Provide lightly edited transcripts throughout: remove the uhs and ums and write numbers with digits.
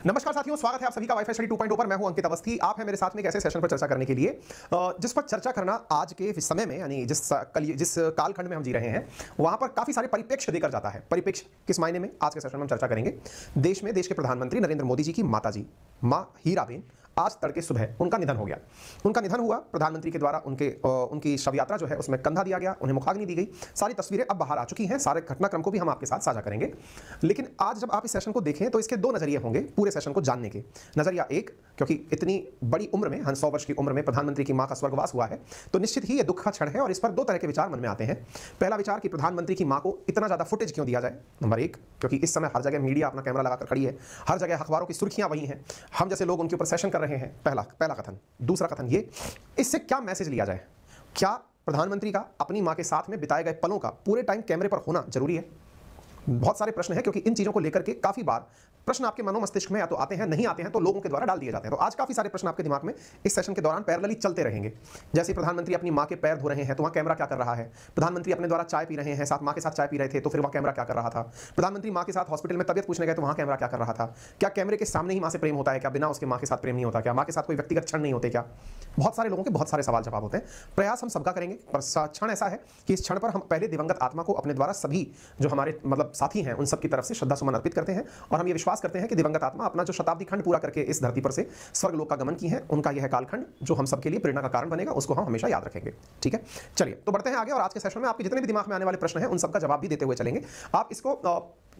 नमस्कार साथियों, स्वागत है आप सभी का वाईफाई स्टडी 2.0 पर। मैं हूं अंकित अवस्थी। आप हैं मेरे साथ में एक ऐसे सेशन पर चर्चा करने के लिए जिस पर चर्चा करना आज के समय में, यानी जिस कालखंड में हम जी रहे हैं, वहां पर काफी सारे परिप्रेक्ष्य देकर जाता है। परिप्रेक्ष्य किस मायने में, आज के सेशन में हम चर्चा करेंगे। देश के प्रधानमंत्री नरेंद्र मोदी जी की माताजी मां हीराबेन, आज तड़के सुबह उनका निधन हो गया। उनका निधन हुआ, प्रधानमंत्री के द्वारा उनकी शव यात्रा जो है उसमें कंधा दिया गया, उन्हें मुखाग्नि दी गई। सारी तस्वीरें अब बाहर आ चुकी हैं, सारे घटनाक्रम को भी हम आपके साथ साझा करेंगे। लेकिन आज जब आप इस सेशन को देखें तो इसके दो नजरिए होंगे पूरे सेशन को जानने के। नजरिया एक, क्योंकि इतनी बड़ी उम्र में, 100 वर्ष की उम्र में प्रधानमंत्री की मां का स्वर्गवास हुआ है, तो निश्चित ही यह दुख का क्षण है और इस पर दो तरह के विचार मन में आते हैं। पहला विचार कि प्रधानमंत्री की मां को इतना ज्यादा फुटेज क्यों दिया जाए, नंबर एक, क्योंकि इस समय हर जगह मीडिया अपना कैमरा लगाकर खड़ी है, हर जगह अखबारों की सुर्खियां वही हैं, हम जैसे लोग उनके ऊपर सेशन कर रहे हैं। पहला कथन। दूसरा कथन ये, इससे क्या मैसेज लिया जाए? क्या प्रधानमंत्री का अपनी मां के साथ में बिताए गए पलों का पूरे टाइम कैमरे पर होना जरूरी है? बहुत सारे प्रश्न हैं, क्योंकि इन चीजों को लेकर के काफी बार प्रश्न आपके मनो मस्तिष्क में या तो आते हैं, नहीं आते हैं तो लोगों के द्वारा डाल दिए जाते हैं। तो आज काफी सारे प्रश्न आपके दिमाग में इस सेशन के दौरान पैरेलली चलते रहेंगे। जैसे प्रधानमंत्री अपनी मां के पैर धो रहे हैं तो वहां कैमरा क्या कर रहा है? प्रधानमंत्री अपने द्वारा चाय पी रहे हैं, साथ मां के साथ चाय पी रहे थे तो फिर वहां कैमरा क्या कर रहा था? प्रधानमंत्री मां के साथ हॉस्पिटल में तबियत पूछने गए तो वहां कैमरा क्या कर रहा था? क्या कैमरे के सामने ही मां से प्रेम होता है क्या? बिना उसके मां के साथ प्रेम नहीं होता क्या? मां के साथ कोई व्यक्तिगत क्षण नहीं होते क्या? बहुत सारे लोगों के बहुत सारे सवाल जवाब होते हैं। प्रयास हम सबका करेंगे, पर क्षण ऐसा है कि इस क्षण पर हम पहले दिवंगत आत्मा को अपने द्वारा सभी जो हमारे साथी हैं उन सबकी तरफ से श्रद्धा सुमन अर्पित करते हैं और हम ये विश्वास करते हैं कि दिवंगत आत्मा अपना जो शताब्दी खंड पूरा करके इस धरती पर से स्वर्ग लोक का गमन की है, उनका यह कालखंड जो हम सबके लिए प्रेरणा का कारण बनेगा, उसको हम हमेशा याद रखेंगे। ठीक है, चलिए तो बढ़ते हैं आगे और आज के सेशन में आपके जितने भी दिमाग में आने वाले प्रश्न हैं उन सबका जवाब भी देते हुए चलेंगे। आप इसको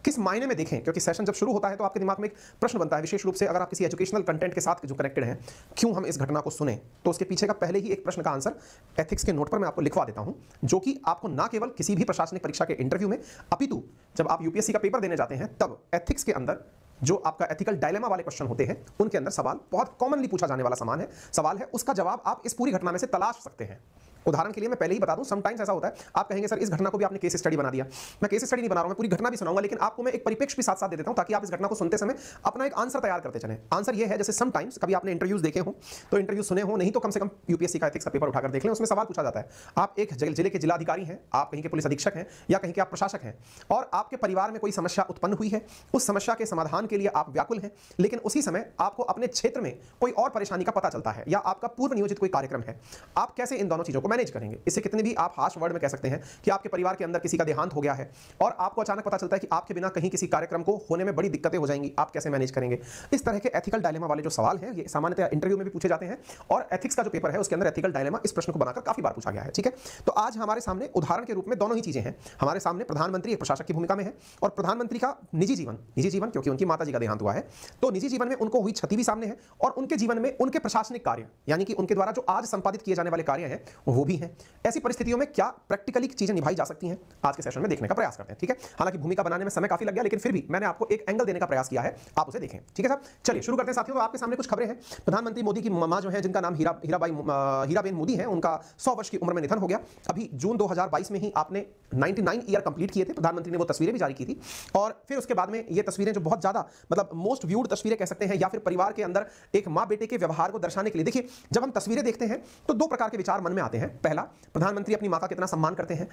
किस मायने में देखें, क्योंकि सेशन जब शुरू होता है तो आपके दिमाग में एक प्रश्न बनता है, विशेष रूप से अगर आप किसी एजुकेशनल कंटेंट के साथ जो कनेक्टेड हैं, क्यों हम इस घटना को सुने, तो उसके पीछे का पहले ही एक प्रश्न का आंसर एथिक्स के नोट पर मैं आपको लिखवा देता हूं, जो कि आपको ना केवल किसी भी प्रशासनिक परीक्षा के इंटरव्यू में, अपितु जब आप यूपीएससी का पेपर देने जाते हैं तब एथिक्स के अंदर जो आपका एथिकल डायलेमा वाले क्वेश्चन होते हैं उनके अंदर सवाल बहुत कॉमनली पूछा जाने वाला सवाल है, उसका जवाब आप इस पूरी घटना में से तलाश सकते हैं। उदाहरण के लिए मैं पहले ही बता दूं, समटाइम्स ऐसा होता है, आप कहेंगे सर इस घटना को भी आपने केस स्टडी बना दिया। मैं केस स्टडी नहीं बना रहा हूं, मैं पूरी घटना भी सुनाऊंगा, लेकिन आपको मैं एक परिप्रेक्ष्य भी साथ साथ दे देता हूं ताकि आप इस घटना को सुनते समय अपना एक आंसर तैयार करते चलें। आंसर ये है, जैसे समटाइम्स कभी आपने इंटरव्यूज देखे हो तो इंटरव्यू सुने हो, नहीं तो कम से कम यूपीएससी का एथिक्स का पेपर उठाकर देख लें। उसमें सवाल पूछा जाता है, आप एक जिले के जिलाधिकारी हैं, आप कहीं के पुलिस अधीक्षक हैं या कहीं के आप प्रशासक हैं और आपके परिवार में कोई समस्या उत्पन्न हुई है, उस समस्या के समाधान के लिए आप व्याकुल हैं, लेकिन उसी समय आपको अपने क्षेत्र में कोई और परेशानी का पता चलता है या आपका पूर्व नियोजित कोई कार्यक्रम है। आप कैसे इन दोनों चीजों को मैनेज करेंगे? इससे कितने भी आप हार्श वर्ड में कह सकते हैं कि आपके परिवार के अंदर किसी का देहांत हो गया है और आपको अचानक पता चलता है कि आपके बिना कहीं किसी कार्यक्रम को होने में बड़ी दिक्कतें हो जाएंगी, आप कैसे मैनेज करेंगे? इस तरह के एथिकल डायलेमा वाले जो सवाल हैं ये सामान्यतः इंटरव्यू में भी पूछे जाते हैं और एथिक्स का जो पेपर है उसके अंदर एथिकल डायलेमा इस प्रश्न को बनाकर काफी बार पूछा गया है। ठीक है, तो आज हमारे सामने उदाहरण के रूप में दोनों ही चीजें हैं। हमारे सामने प्रधानमंत्री एक प्रशासक की भूमिका में है और प्रधानमंत्री का निजी जीवन क्योंकि उनकी माताजी का देहांत हुआ है तो निजी जीवन में उनको हुई क्षति भी सामने है और उनके जीवन में उनके प्रशासनिक कार्य, यानी कि उनके द्वारा जो आज संपादित किए जाने वाले कार्य हैं वो भी हैं। ऐसी परिस्थितियों में क्या प्रैक्टिकली चीजें निभाई जा सकती हैं, आज के सेशन में देखने का प्रयास करते हैं। ठीक है, हालांकि भूमिका बनाने में समय काफी लग गया, लेकिन फिर भी मैंने आपको एक एंगल देने का प्रयास किया है, आप उसे देखें। ठीक है साहब, चलिए शुरू करते हैं साथियों। तो आपके सामने कुछ खबरें हैं। प्रधानमंत्री मोदी की मां जो है, जिनका नाम हीराबेन मोदी है, उनका 100 वर्ष की उम्र में निधन हो गया। अभी जून 2022 में ही आपने 99 ईयर कंप्लीट किए थे। प्रधानमंत्री ने वो तस्वीरें भी जारी की थी और फिर उसके बाद में ये तस्वीरें जो बहुत ज्यादा मोस्ट व्यूड तस्वीरें कह सकते हैं या फिर परिवार के अंदर एक मां बेटे के व्यवहार को दर्शाने के लिए, देखिए जब हम तस्वीरें देखते हैं तो दो प्रकार के विचार मन में आते हैं। पहला, प्रधानमंत्री अपनी मां का कितना सम्मान करते हैं,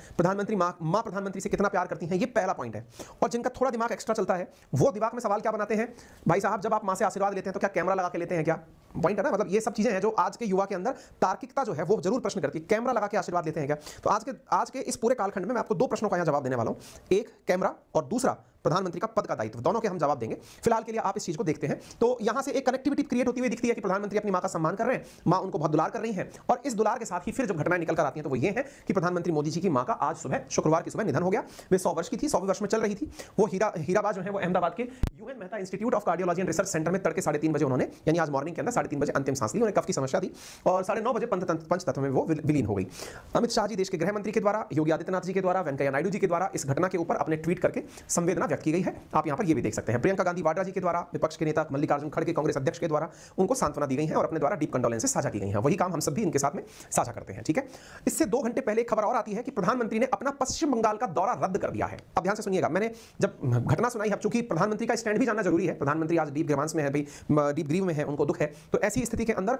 मां प्रधानमंत्री से कितना प्यार करती हैं, ये पहला पॉइंट है। और जिनका थोड़ा दिमाग एक्स्ट्रा चलता है वो दिमाग में सवाल क्या बनाते हैं, भाई साहब जब आप मां से आशीर्वाद लेते हैं तो क्या कैमरा लगा के लेते हैं क्या? पॉइंट है ना, ये सब चीजें हैं जो आज के युवा के अंदर तार्किकता जो है वो जरूर प्रश्न करती है, कैमरा लगा के आशीर्वाद लेते हैं क्या? तो आज के इस पूरे कालखंड में मैं आपको दो प्रश्नों का यहां जवाब देने वाला हूं, एक कैमरा और दूसरा प्रधानमंत्री का पद का दायित्व। दोनों के हम जवाब देंगे। फिलहाल के लिए आप इस चीज को देखते हैं तो यहां से एक कनेक्टिविटी क्रिएट होती हुई दिखती है कि प्रधानमंत्री अपनी मां का सम्मान कर रहे हैं, मां उनको बहुत दुलार कर रही हैं और इस दुलार के साथ ही फिर जब घटनाएं निकल कर आती हैं तो वो ये है कि प्रधानमंत्री मोदी जी की मां का आज सुबह, शुक्रवार की सुबह निधन हो गया। वे 100 वर्ष की थी, 100वें वर्ष में चल रही थी। वो हीराबा जो है वो अहमदाबाद के UN Mehta institute of cardiology and research centre में तड़के 3:30 बजे उन्होंने, यानी आज मॉर्निंग के अंदर 3:30 बजे अंतिम सांस ली। उन्हें कफ की समस्या थी और 9:30 बजे पंचतत्व में वो विलीन हो गई। अमित शाह जी देश के गृह मंत्री के द्वारा, योगी आदित्यनाथ जी के द्वारा, वेंकैया नायडू जी के द्वारा इस घटना के ऊपर अपने ट्वीट करके संवेदना व्यक्त की गई है। आप यहां पर ये भी देख सकते हैं। प्रियंका गांधी वाड्रा जी के द्वारा, विपक्ष के नेता मल्लिकार्जुन खड़गे कांग्रेस अध्यक्ष के द्वारा उनको सांत्वना दी गई है और अपने द्वारा डीप कंडोलेंसेस साझा की गई हैं। वही काम हम सब भी इनके साथ में साझा करते हैं। ठीक है, इससे 2 घंटे पहले खबर और आती है कि प्रधानमंत्री ने अपना पश्चिम बंगाल का दौरा रद्द कर दिया है। अब ध्यान से सुनिएगा, मैंने जब घटना सुनाई है, चूंकि प्रधानमंत्री का स्टैंड भी जानना जरूरी है। प्रधानमंत्री आज डीप ग्रीवांस में है, भाई डीप ग्रीव में है, उनको दुख है, तो ऐसी स्थिति के अंदर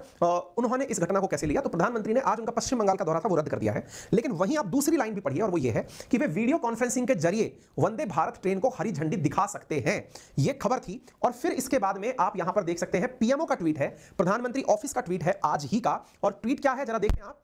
उन्होंने इस घटना को कैसे लिया? तो प्रधानमंत्री ने आज उनका पश्चिम बंगाल का दौरा था वो रद्द कर दिया है। लेकिन वहीं आप दूसरी लाइन भी पढ़िए और वो ये है कि वे वीडियो कॉन्फ्रेंसिंग के जरिए वंदे भारत ट्रेन को हरी झंडी दिखा सकते हैं। यह खबर थी। और फिर इसके बाद में आप यहां पर देख सकते हैं पीएमओ का ट्वीट है, प्रधानमंत्री ऑफिस का ट्वीट है आज ही का। और ट्वीट क्या है जरा देखें आप।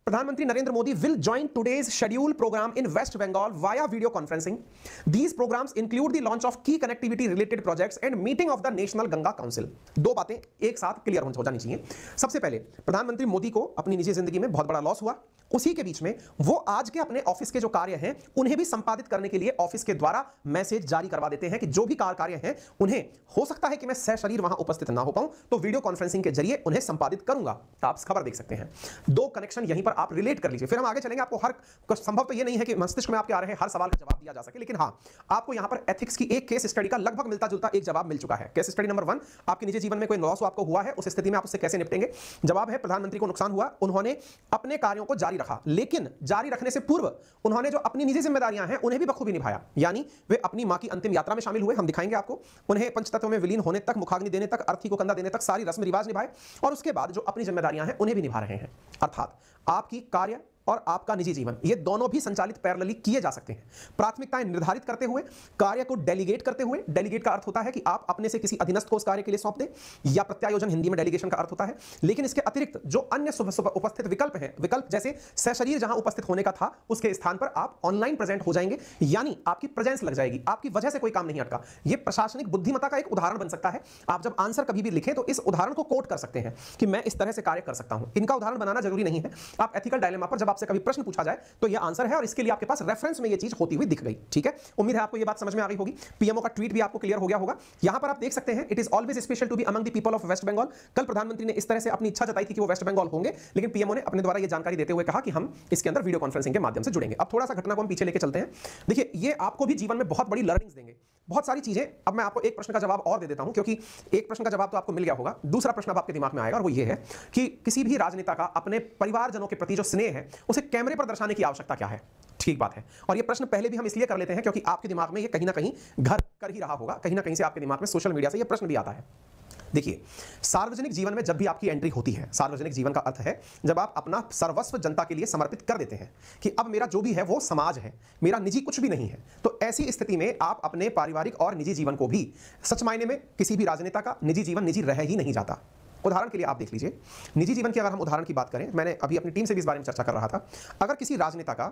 प्रधानमंत्री Narendra Modi will join today's scheduled program in West Bengal via video conferencing. These programs include the launch of key connectivity related projects and meeting of the National Ganga Council. दो बातें एक साथ क्लियर हो जानी चाहिए। सबसे पहले प्रधानमंत्री मोदी को अपनी निजी जिंदगी में बहुत बड़ा लॉस हुआ, उसी के बीच में वो आज के अपने ऑफिस के जो कार्य हैं उन्हें भी संपादित करने के लिए ऑफिस के द्वारा मैसेज जारी करवा देते हैं कि जो भी कार्य हैं उन्हें हो सकता है कि मैं सशरीर वहां उपस्थित ना हो पाऊं, तो वीडियो कॉन्फ्रेंसिंग के जरिए उन्हें संपादित करूंगा। आप खबर देख सकते हैं। दो कनेक्शन यहीं पर आप रिलेट कर लीजिए, फिर हम आगे चलेंगे। आपको हर संभव तो ये नहीं है कि मस्तिष्क में आपके आ रहे हर सवाल का जवाब दिया जा सके, लेकिन हां आपको यहां पर एथिक्स की एक केस स्टडी का लगभग मिलता जुलता एक जवाब मिल चुका है। केस स्टडी नंबर 1, आपके निजी जीवन में कोई लॉस आपको हुआ है, उस स्थिति में आप उससे कैसे निपटेंगे। जवाब है प्रधानमंत्री को नुकसान हुआ, उन्होंने अपने कार्यों को जारी रखा, लेकिन जारी रखने से पूर्व उन्होंने जो अपनी निजी जिम्मेदारियां हैं उन्हें भी बखूबी निभाया। यानी वे अपनी मां की अंतिम यात्रा में शामिल हुए, हम दिखाएंगे आपको। उन्हें पंचतत्व में विलीन होने तक, मुखाग्नि देने तक, अर्थी को कंधा देने तक सारी रस्म रिवाज निभाए, और उसके बाद जो अपनी जिम्मेदारियां हैं उन्हें भी निभा रहे हैं। अर्थात आपकी कार्य और आपका निजी जीवन ये दोनों भी संचालित पैरेलली किए जा सकते हैं। प्राथमिकताएं निर्धारित करते हुए, कार्य को डेलीगेट करते हुए। डेलीगेट का अर्थ होता है कि आप अपने से किसी अधीनस्थ को उस कार्य के लिए सौंप दें, या प्रत्यायोजन हिंदी में डेलीगेशन का अर्थ होता है। लेकिन इसके अतिरिक्त जो अन्य उपस्थित विकल्प हैं, विकल्प जैसे सशरीर जहां उपस्थित होने का था उसके स्थान पर आप ऑनलाइन प्रेजेंट हो जाएंगे, यानी आपकी प्रेजेंस लग जाएगी, आपकी वजह से कोई काम नहीं अटका। यह प्रशासनिक बुद्धिमत्ता का एक उदाहरण बन सकता है। आप जब आंसर कभी भी लिखें तो इस उदाहरण को कोट कर सकते हैं कि मैं इस तरह से कार्य कर सकता हूं। इनका उदाहरण बनाना जरूरी नहीं है। आप एथिकल डायलेमा पर जब आपसे कभी प्रश्न पूछा जाए तो यह आंसर है, और इसके लिए आपके पास रेफरेंस में यह चीज होती हुई दिख गई। ठीक है, उम्मीद है आपको यह बात समझ में आ गई होगी। पीएमओ का ट्वीट भी आपको क्लियर हो गया होगा। यहां पर आप देख सकते हैं, it is always special to be among the people of West Bengal. कल प्रधानमंत्री ने इस तरह से अपनी इच्छा जताई थी कि वो वेस्ट बंगाल होंगे, लेकिन पीएमओ ने अपने द्वारा यह जानकारी देते हुए कहा कि हम इसके अंदर वीडियो कॉन्फ्रेंसिंग के माध्यम से जुड़ेंगे। अब थोड़ा सा घटना को हम पीछे लेके चलते हैं। देखिए, ये आपको भी जीवन में बहुत बड़ी लर्निंग्स देंगे, बहुत सारी चीजें। अब मैं आपको एक प्रश्न का जवाब और दे देता हूं, क्योंकि एक प्रश्न का जवाब तो आपको मिल गया होगा। दूसरा प्रश्न अब आपके दिमाग में आएगा, और वो ये है कि किसी भी राजनेता का अपने परिवारजनों के प्रति जो स्नेह है उसे कैमरे पर दर्शाने की आवश्यकता क्या है। ठीक बात है। और ये प्रश्न पहले भी हम इसलिए कर लेते हैं क्योंकि आपके दिमाग में ये कहीं ना कहीं घर कर ही रहा होगा, कहीं ना कहीं से आपके दिमाग में सोशल मीडिया से ये प्रश्न भी आता है। देखिए, सार्वजनिक जीवन में जब भी आपकी एंट्री होती है, सार्वजनिक जीवन का अर्थ है जब आप अपना सर्वस्व जनता के लिए समर्पित कर देते हैं कि अब मेरा जो भी है वो समाज है, मेरा निजी कुछ भी नहीं है, तो ऐसी स्थिति में आप अपने पारिवारिक और निजी जीवन को भी, सच मायने में किसी भी राजनेता का निजी जीवन निजी रह ही नहीं जाता। उदाहरण के लिए आप देख लीजिए, निजी जीवन की अगर हम उदाहरण की बात करें, मैंने अभी अपनी टीम से भी इस बारे में चर्चा कर रहा था। अगर किसी राजनेता का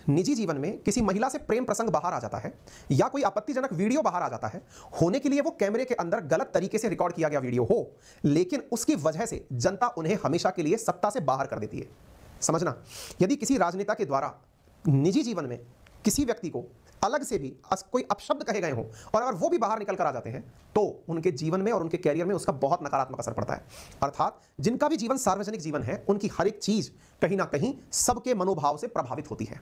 निजी जीवन में किसी महिला से प्रेम प्रसंग बाहर आ जाता है, या कोई आपत्तिजनक वीडियो बाहर आ जाता है, होने के लिए वो कैमरे के अंदर गलत तरीके से रिकॉर्ड किया गया वीडियो हो, लेकिन उसकी वजह से जनता उन्हें हमेशा के लिए सत्ता से बाहर कर देती है। समझना, यदि किसी राजनेता के द्वारा निजी जीवन में किसी व्यक्ति को अलग से भी कोई अपशब्द कहे गए हों, और अगर वो भी बाहर निकल कर आ जाते हैं, तो उनके जीवन में और उनके कैरियर में उसका बहुत नकारात्मक असर पड़ता है। अर्थात जिनका भी जीवन सार्वजनिक जीवन है, उनकी हर एक चीज कहीं ना कहीं सबके मनोभाव से प्रभावित होती है।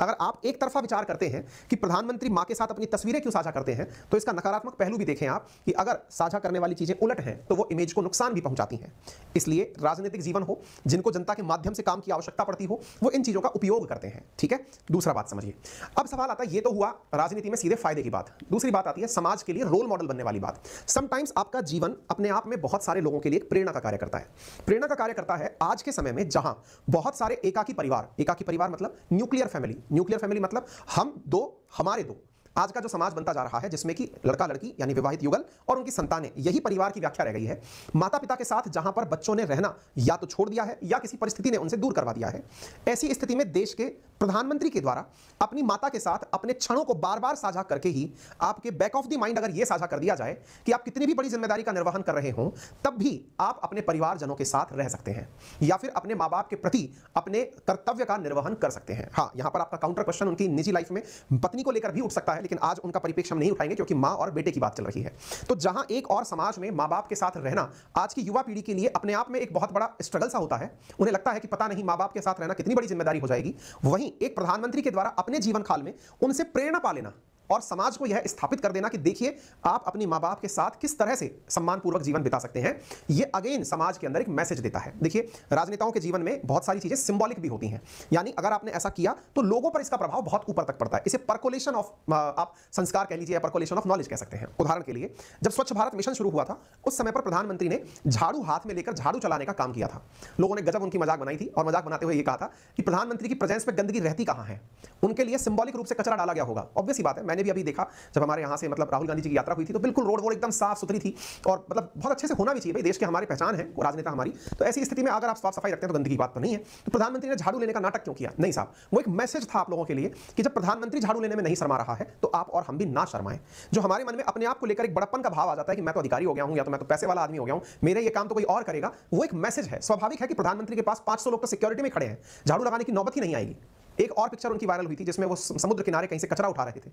अगर आप एक तरफा विचार करते हैं कि प्रधानमंत्री मां के साथ अपनी तस्वीरें क्यों साझा करते हैं, तो इसका नकारात्मक पहलू भी देखें आप कि अगर साझा करने वाली चीजें उलट हैं तो वो इमेज को नुकसान भी पहुंचाती हैं। इसलिए राजनीतिक जीवन हो, जिनको जनता के माध्यम से काम की आवश्यकता पड़ती हो, वो इन चीजों का उपयोग करते हैं। ठीक है, दूसरा बात समझिए। अब सवाल आता है, ये तो हुआ राजनीति में सीधे फायदे की बात। दूसरी बात आती है समाज के लिए रोल मॉडल बनने वाली बात। समटाइम्स आपका जीवन अपने आप में बहुत सारे लोगों के लिए प्रेरणा का कार्य करता है। प्रेरणा का कार्य करता है आज के समय में, जहां बहुत सारे एकाकी परिवार मतलब न्यूक्लियर फैमिली मतलब हम दो, हमारे दो, आज का जो समाज बनता जा रहा है, जिसमें कि लड़का लड़की यानी विवाहित युगल और उनकी संतानें, यही परिवार की व्याख्या रह गई है। माता पिता के साथ जहां पर बच्चों ने रहना या तो छोड़ दिया है या किसी परिस्थिति ने उनसे दूर करवा दिया है, ऐसी स्थिति में देश के प्रधानमंत्री के द्वारा अपनी माता के साथ अपने क्षणों को बार बार साझा करके ही आपके बैक ऑफ द माइंड अगर यह साझा कर दिया जाए कि आप कितनी भी बड़ी जिम्मेदारी का निर्वहन कर रहे हो, तब भी आप अपने परिवारजनों के साथ रह सकते हैं, या फिर अपने माँ बाप के प्रति अपने कर्तव्य का निर्वहन कर सकते हैं। हाँ, यहां पर आपका काउंटर क्वेश्चन उनकी निजी लाइफ में पत्नी को लेकर भी उठ सकता है, लेकिन आज उनका परिप्रेक्ष्य हम नहीं उठाएंगे क्योंकि मां और बेटे की बात चल रही है। तो जहां एक और समाज में मां बाप के साथ रहना आज की युवा पीढ़ी के लिए अपने आप में एक बहुत बड़ा स्ट्रगल सा होता है, उन्हें लगता है कि पता नहीं मां बाप के साथ रहना कितनी बड़ी जिम्मेदारी हो जाएगी, वहीं एक प्रधानमंत्री के द्वारा अपने जीवन काल में उनसे प्रेरणा पा लेना और समाज को यह स्थापित कर देना कि देखिए आप अपनी मां बाप के साथ किस तरह से सम्मानपूर्वक जीवन बिता सकते हैं, यह अगेन समाज के अंदर एक मैसेज देता है। देखिए, राजनेताओं के जीवन में बहुत सारी चीजें सिंबॉलिक भी होती हैं, यानी अगर आपने ऐसा किया तो लोगों पर इसका प्रभाव बहुत ऊपर तक पड़ता है। इसे परकोलेशन ऑफ आप संस्कार कह लीजिए या परकोलेशन ऑफ नॉलेज कह सकते हैं। उदाहरण के लिए, जब स्वच्छ भारत मिशन शुरू हुआ था, उस समय पर प्रधानमंत्री ने झाड़ू हाथ में लेकर झाड़ू चलाने का काम किया था। लोगों ने गजब उनकी मजाक बनाई थी और मजाक बनाते हुए यह कहा था कि प्रधानमंत्री की प्रेजेंस में गंदगी रहती कहां है। उनके लिए सिंबॉलिक रूप से कचरा डाला गया होगा। ऑब्वियस सी बात है, मैंने भी अभी देखा जब हमारे यहाँ से मतलब राहुल गांधी जी की यात्रा हुई थी तो बिल्कुल रोड वोड एकदम साफ सुथरी थी और मतलब बहुत अच्छे से होना भी चाहिए भाई, देश की हमारी पहचान है वो राजनेता हमारी। तो ऐसी स्थिति में अगर आप साफ सफाई रखते हैं तो गंदगी की बात तो नहीं है। तो प्रधानमंत्री ने झाड़ू लेने का नाटक क्यों किया? नहीं साहब, वो एक मैसेज था आप लोगों के लिए कि जब प्रधानमंत्री झाड़ू लेने में नहीं शर्मा रहा है तो आप और हम भी ना शर्माएं। जो हमारे मन में अपने आप को लेकर एक बड़प्पन का भाव आ जाता है कि मैं तो अधिकारी हो गया हूं या तो मैं तो पैसे वाला आदमी हो गया हूं, मेरे ये काम तो कोई और करेगा, वो एक मैसेज है। स्वाभाविक है कि प्रधानमंत्री के पास 500 लोग तो सिक्योरिटी में खड़े हैं, झाड़ू लगाने की नौबत ही नहीं आएगी। एक और पिक्चर उनकी वायरल हुई थी जिसमें वो समुद्र किनारे कहीं से कचरा उठा रहे थे,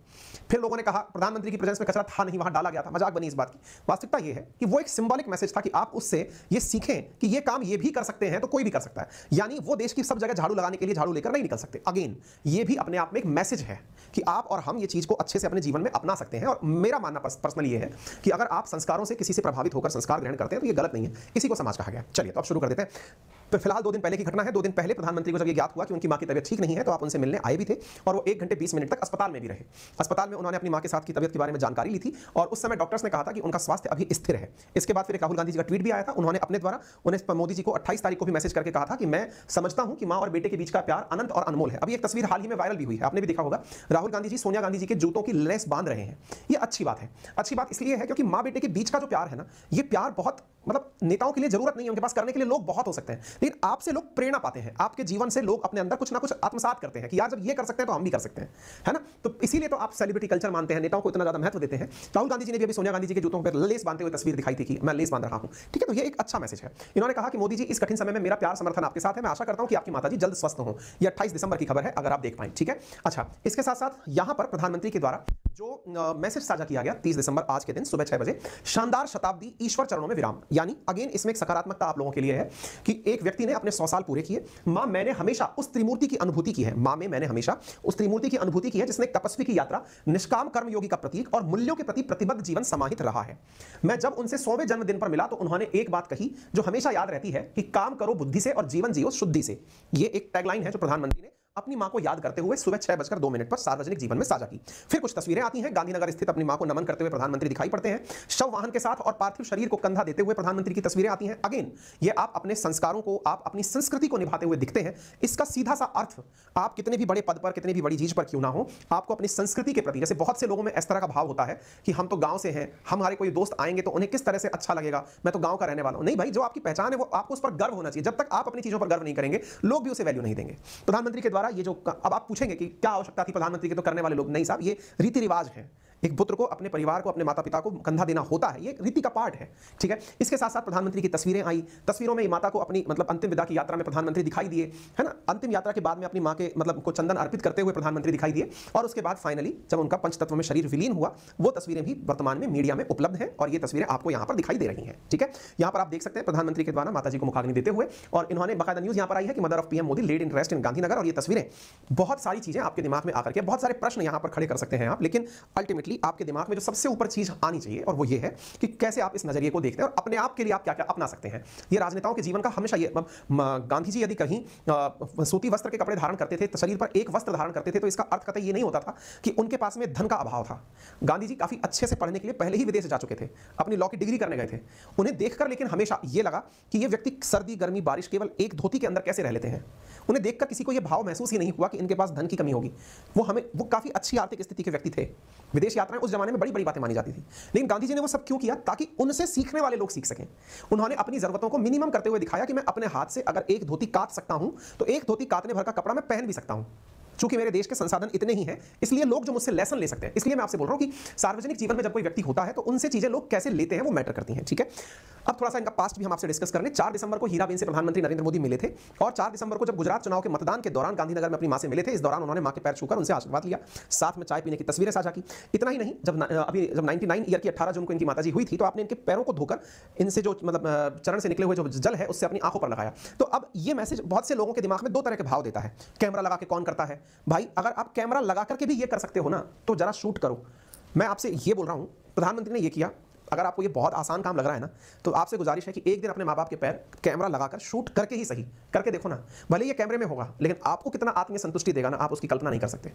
फिर लोगों ने कहा प्रधानमंत्री की प्रेजेंस में कचरा था नहीं, वहां डाला गया था, मजाक बनी इस बात की। वास्तविकता ये है कि वो एक सिंबॉलिक मैसेज था कि आप उससे ये सीखें कि ये काम ये भी कर सकते हैं तो कोई भी कर सकता है। यानी वो देश की सब जगह झाड़ू लगाने के लिए झाड़ू लेकर नहीं निकल सकते। अगेन ये भी अपने आप में एक मैसेज है कि आप और हम ये चीज को अच्छे से अपने जीवन में अपना सकते हैं। और मेरा मानना पर्सनली ये है कि अगर आप संस्कारों से किसी से प्रभावित होकर संस्कार ग्रहण करते हैं तो ये गलत नहीं है, इसी को समाज कहा गया। चलिए तो अब शुरू कर देते हैं। तो फिलहाल 2 दिन पहले की घटना है। 2 दिन पहले प्रधानमंत्री को जब ये ज्ञात हुआ कि उनकी मां की तबीयत ठीक नहीं है तो आप उनसे मिलने आए भी थे और वो 1 घंटे 20 मिनट तक अस्पताल में भी रहे। अस्पताल में उन्होंने अपनी मां के साथ की तबीयत के बारे में जानकारी ली थी और उस समय डॉक्टर्स ने कहा था कि उनका स्वास्थ्य अभी स्थिर है। इसके बाद फिर एक राहुल गांधी जी का ट्वीट भी आया था। उन्होंने अपने द्वारा उन्हें मोदी जी को 28 तारीख को भी मैसेज करके कहा था कि मैं समझता हूं कि मां और बेटे के बीच का प्यार अनंत और अनमोल है। अभी एक तस्वीर हाल ही में वायरल भी हुई है, आपने भी देखा होगा। राहुल गांधी जी सोनिया गांधी जी के जूतों की लेस बांध रहे हैं। ये अच्छी बात है। अच्छी बात इसलिए है क्योंकि मां बेटे के बीच का जो प्यार है ना, ये प्यार बहुत मतलब नेताओं के लिए जरूरत नहीं है, उनके पास करने के लिए लोग बहुत हो सकते हैं, लेकिन आपसे लोग प्रेरणा पाते हैं। आपके जीवन से लोग अपने अंदर कुछ ना कुछ आत्मसात करते हैं कि यार जब ये कर सकते हैं तो हम भी कर सकते हैं, है ना। तो इसीलिए तो आप सेलिब्रिटी कल्चर मानते हैं, नेताओं को इतना ज्यादा महत्व देते हैं। राहुल गांधी जी ने भी अभी सोनिया गांधी जी के जूतों पर लेस बांधते हुए तस्वीर दिखाई थी कि मैं लेस बांध रहा हूं, ठीक है। तो ये एक अच्छा मैसेज है। इन्होंने कहा कि मोदी जी इस कठिन समय में मेरा प्यार समर्थन आपके साथ है, मैं आशा करता हूं कि आपकी माताजी जल्द स्वस्थ हो। ये 28 दिसंबर की खबर है, अगर आप देख पाएं, ठीक है। अच्छा, इसके साथ साथ यहां पर प्रधानमंत्री के द्वारा जो मैसेज साझा किया गया 30 दिसंबर आज के दिन सुबह 6 बजे, शानदार शताब्दी ईश्वर चरणों में विराम। यानी अगेन इसमें एक सकारात्मकता आप लोगों के लिए है कि एक व्यक्ति ने अपने 100 साल पूरे किए। मां मैंने हमेशा उस त्रिमूर्ति की अनुभूति की है, मां में मैंने हमेशा उस त्रिमूर्ति की अनुभूति की है जिसने तपस्वी की यात्रा, निष्काम कर्मयोगी का प्रतीक और मूल्यों के प्रति प्रतिबद्ध जीवन समाहित रहा है। मैं जब उनसे 100वें जन्मदिन पर मिला तो उन्होंने एक बात कही जो हमेशा याद रहती है कि काम करो बुद्धि से और जीवन जियो शुद्धि से। ये एक टैगलाइन है जो प्रधानमंत्री ने अपनी मां को याद करते हुए सुबह 6:02 पर सार्वजनिक जीवन में साझा की। फिर कुछ तस्वीरें आती हैं। गांधीनगर स्थित अपनी मां को नमन करते हुए प्रधानमंत्री दिखाई पड़ते हैं। शव वाहन के साथ और पार्थिव शरीर को कंधा देते हुए प्रधानमंत्री की तस्वीरें आती हैं। अगेन ये आप अपने संस्कारों को, आप अपनी संस्कृति को निभाते हुए दिखते हैं। इसका सीधा सा अर्थ, आप कितने भी बड़े पद पर, कितनी भी बड़ी चीज पर क्यों ना हो, आपको अपनी संस्कृति के प्रति, जैसे बहुत से लोगों में इस तरह का भाव होता है कि हम तो गांव से हैं, हमारे कोई दोस्त आएंगे तो उन्हें किस तरह से अच्छा लगेगा, मैं तो गांव का रहने वाला हूं। नहीं भाई, जो आपकी पहचान है वो आपको उस पर गर्व होना चाहिए। जब तक आप अपनी चीजों पर गर्व नहीं करेंगे, लोग भी उसे वैल्यू नहीं देंगे। प्रधानमंत्री के द्वारा ये जो, अब आप पूछेंगे कि क्या आवश्यकता थी प्रधानमंत्री के, तो करने वाले लोग, नहीं साहब, ये रीति रिवाज है। एक पुत्र को, अपने परिवार को, अपने माता पिता को कंधा देना होता है, ये रीति का पार्ट है, ठीक है। इसके साथ साथ प्रधानमंत्री की तस्वीरें आई। तस्वीरों में माता को अपनी मतलब अंतिम विदा की यात्रा में प्रधानमंत्री दिखाई दिए, है ना। अंतिम यात्रा के बाद में अपनी मां के मतलब को चंदन अर्पित करते हुए प्रधानमंत्री दिखाई दिए। और उसके बाद फाइनली जब उनका पंचतत्व में शरीर विलीन हुआ, वो तस्वीरें भी वर्तमान में मीडिया में उपलब्ध है और ये तस्वीरें आपको यहां पर दिखाई दे रही हैं, ठीक है। यहां पर आप देख सकते हैं प्रधानमंत्री के द्वारा माता जी को मुखाग्नि देते हुए, और इन्होंने बाकायदा न्यूज यहां पर आई है कि mother of PM Modi laid in rest in Gandhinagar. और ये तस्वीरें, बहुत सारी चीजें आपके दिमाग में आकर के, बहुत सारे प्रश्न यहां पर खड़े कर सकते हैं आप, लेकिन अल्टीमेटली आपके दिमाग में जो सबसे ऊपर चीज आनी चाहिए और वो ये है कि कैसे आप इस नजरिए को देखते हैं और अपने आप के लिए आप क्या क्या अपना सकते हैं। ये राजनेताओं के जीवन का हमेशा ये, गांधी जी यदि कहीं सूती वस्त्र के कपड़े धारण करते थे, शरीर पर एक वस्त्र धारण करते थे, तो इसका अर्थ कतई ये नहीं होता था कि उनके पास में धन का अभाव था। गांधी जी काफी अच्छे से पढ़ने के लिए पहले ही विदेश जा चुके थे, अपनी लॉ की डिग्री करने गए थे। उन्हें देखकर लेकिन हमेशा ये लगा कि ये व्यक्ति सर्दी गर्मी बारिश केवल एक धोती के अंदर कैसे रह लेते हैं। उन्हें देखकर किसी को यह भाव महसूस ही नहीं हुआ कि इनके पास धन की कमी होगी। वो काफी अच्छी आर्थिक स्थिति के व्यक्ति थे। विदेश यात्राएं उस जमाने में बड़ी बड़ी बातें मानी जाती थी, लेकिन गांधी जी ने वो सब क्यों किया? ताकि उनसे सीखने वाले लोग सीख सकें। उन्होंने अपनी जरूरतों को मिनिमम करते हुए दिखाया कि मैं अपने हाथ से अगर एक धोती काट सकता हूं तो एक धोती काटने भर का कपड़ा मैं पहन भी सकता हूं। चूंकि मेरे देश के संसाधन इतने ही हैं, इसलिए लोग जो मुझसे लेसन ले सकते हैं। इसलिए मैं आपसे बोल रहा हूं कि सार्वजनिक जीवन में जब कोई व्यक्ति होता है तो उनसे चीजें लोग कैसे लेते हैं वो मैटर करती हैं, ठीक है। अब थोड़ा सा इनका पास्ट भी हम आपसे डिस्कस कर लें। 4 दिसंबर को हीराबेन से प्रधानमंत्री नरेंद्र मोदी मिले थे और 4 दिसंबर को जब गुजरात चुनाव के मतदान के दौरान गांधीनगर में अपनी मां से मिले थे। इस दौरान उन्होंने मां के पैर छूकर उनसे आशीर्वाद लिया, साथ में चाय पीने की तस्वीरें साझा की। इतना ही नहीं, जब 99 ईयर की 18 जून को इनकी माताजी हुई थी तो आपने इनके पैरों को धोकर इनसे जो मतलब चरण से निकले हुए जो जल है उससे अपनी आंखों पर लगाया। तो अब ये मैसेज बहुत से लोगों के दिमाग में 2 तरह के भाव देता है। कैमरा लगा के कौन करता है? भाई अगर आप कैमरा लगा करके भी ये कर सकते हो ना तो जरा शूट करो। मैं आपसे ये बोल रहा हूं, प्रधानमंत्री ने ये किया। अगर आपको ये बहुत आसान काम लग रहा है ना तो आपसे गुजारिश है कि एक दिन अपने माँ बाप के पैर कैमरा लगाकर शूट करके ही सही करके देखो ना। भले ये कैमरे में होगा लेकिन आपको कितना आत्मीय संतुष्टि देगा ना, आप उसकी कल्पना नहीं कर सकते,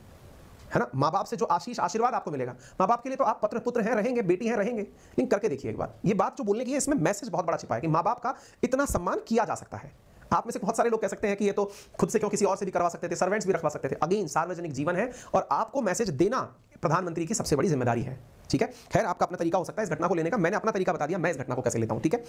है ना। माँ बाप से जो आशीर्वाद आपको मिलेगा, माँ बाप के लिए तो आप पुत्र हैं रहेंगे, बेटी हैं रहेंगे, लेकिन करके देखिए एक बार। ये बात जो बोलने की है इसमें मैसेज बहुत बड़ा छिपा है कि माँ बाप का इतना सम्मान किया जा सकता है। आप में से बहुत सारे लोग कह सकते हैं कि ये तो खुद से क्यों, किसी और से भी करवा सकते थे, सर्वेंट्स भी रखवा सकते थे। अगेन सार्वजनिक जीवन है और आपको मैसेज देना प्रधानमंत्री की सबसे बड़ी जिम्मेदारी है। ठीक है, खैर आपका अपना तरीका हो सकता है इस घटना को लेने का, मैंने अपना तरीका बता दिया, मैं इस घटना को कैसे लेता हूं। ठीक है,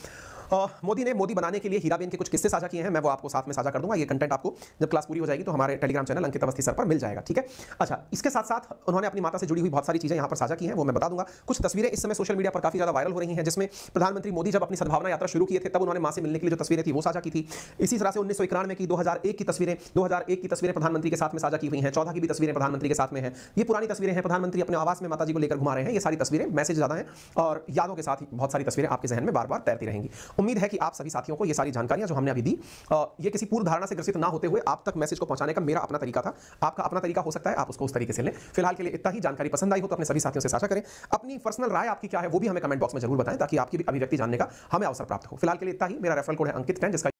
मोदी ने मोदी बनाने के लिए हीराबेन के कुछ किस्से साझा किए हैं, मैं वो आपको साथ में साझा कर दूंगा। ये कंटेंट आपको जब क्लास पूरी हो जाएगी तो हमारे टेलीग्राम चैनल अंकित अवस्थी सर पर मिल जाएगा। ठीक है, अच्छा, इसके साथ साथ उन्होंने अपनी माता से जुड़ी हुई बहुत सारी चीजें यहां पर साझा की हैं, वो मैं बता दूंगा। कुछ तस्वीरें इस समय सोशल मीडिया पर काफी ज्यादा वायरल हो रही हैं, जिसमें प्रधानमंत्री मोदी जब अपनी सद्भावना यात्रा शुरू किए थे तब उन्होंने मां से मिलने के लिए जो तस्वीरें थी वो साझा की थी। इसी तरह से 1991 की 2001 की तस्वीरें प्रधानमंत्री के साथ में साझा की हुई हैं, 14 की भी तस्वीरें प्रधानमंत्री के साथ में हैं। ये पुरानी तस्वीरें हैं, प्रधानमंत्री अपने आवास में माताजी को लेकर घुमा रहे हैं। ये सारी तस्वीरें मैसेज ज्यादा हैं और यादों के साथ ही बहुत सारी तस्वीरें आपके जहन में बार बार तैरती रहेंगी। उम्मीद है कि आप सभी साथियों को ये सारी जानकारियां जो हमने अभी दी, ये किसी पूर्व धारणा से ग्रसित ना होते हुए आप तक मैसेज को पहुंचाने का मेरा अपना तरीका था। आपका अपना तरीका हो सकता है, आप उसको उस तरीके से लें। फिलहाल के लिए इतना ही। जानकारी पसंद आई हो तो अपने सभी साथियों से साझा करें। अपनी पर्सनल राय आपकी क्या है वो भी हमें कमेंट बॉक्स में जरूर बताएं, ताकि आपकी भी अभिव्यक्ति जानने का हमें अवसर प्राप्त हो। फिलहाल के लिए इतना ही। मेरा रेफरल कोड है अंकित 10, जिसका